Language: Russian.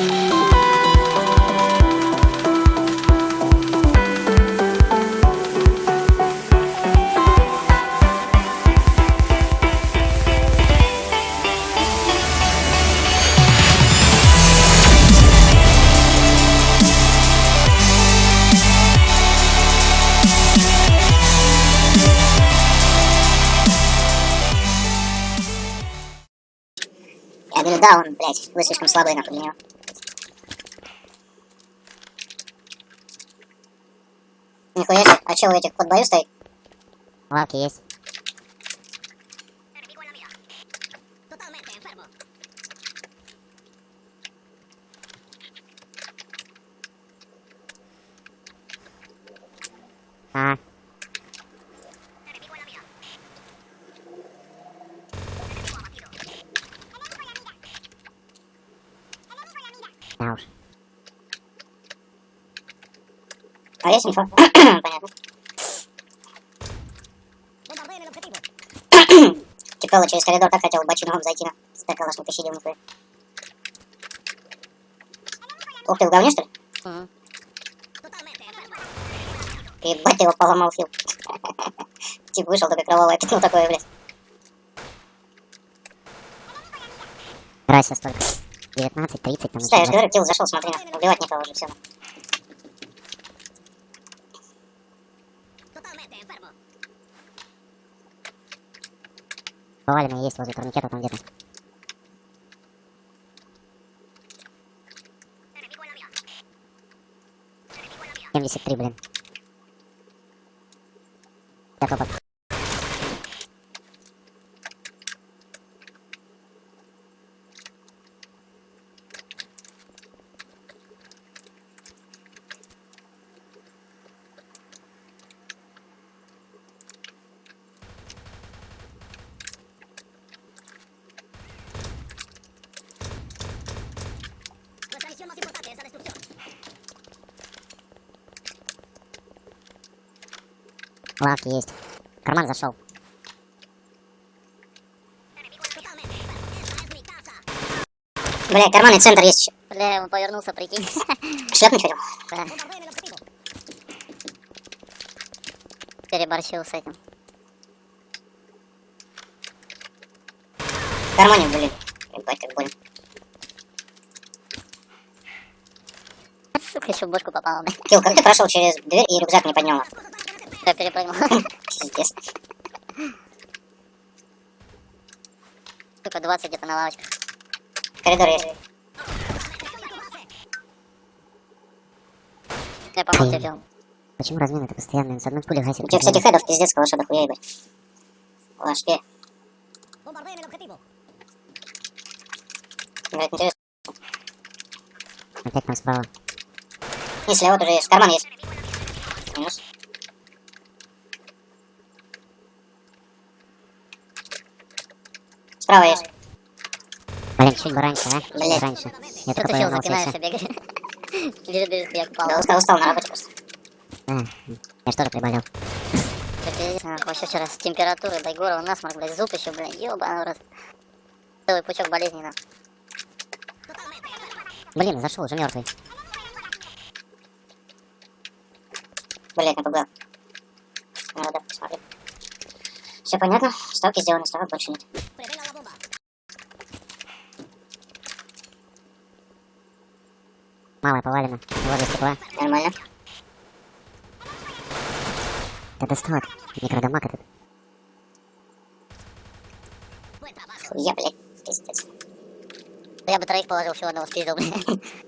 Я говорю, да, он, блядь, вы слишком слабый нахуй для него. Нихуя себе, а чё у этих под бою стоит? Лавки есть. А. Да уж. А есть инфа? Понятно. Типа через коридор так хотел бочином зайти на. Так калашник посидел нахуй. Ух ты, в говне что ли? Угу. Ебать, его поломал хил. Типа вышел, только кровавое пятно такое, блядь. Райся столько. 19, 30 там. Стой, я же говорю, килл зашел, смотри, на. Убивать некого уже, все. Поваленные есть возле турникета там где-то. $73, блин. Я топот. Лавки есть. В карман зашел. Бля, карманный центр есть еще. Бля, он повернулся, прикинь. Шляпнуть хотел. Да. Переборщил с этим. В кармане, блин. Ебать, как больно. Сука, еще в бошку попала, да. Килл, как ты прошел через дверь и рюкзак не поднял? Я перепрыгнул. Пиздец. Только 20 где-то на лавочках. Коридор есть. Я помог тебе взял. Почему размены-то постоянно? С одной пули гасит. У тебя, кстати, хедов пиздец, калаша дохуя, ебать. Ложки. Блять, интересно. Опять там справа. Не, слева тоже есть. Карман есть. Минус. Справа есть. Блин, чуть бы раньше, а? Блядь. Раньше. Я Что только ну, повернулся ты сел, и закинаешься, всё. Да, бегаешь. Бежит, я упал. устал на работе просто. Я ж тоже приболел. Пиздец, нахуй, вообще вчера с температурой, дай горло, насморк, блядь, зуб еще, блядь, ёбаный рот. Целый пучок болезней, нахуй. Блин, зашел, уже мертвый. Блять, напугал. Надо посмотреть. Все понятно. Ставки сделаны, ставок больше нет. Малая повалена. Возле стекла. Нормально. Да достал. Микродамаг этот. Хуя, блядь. Пиздец. Я бы троих положил, всего одного спиздил, блядь.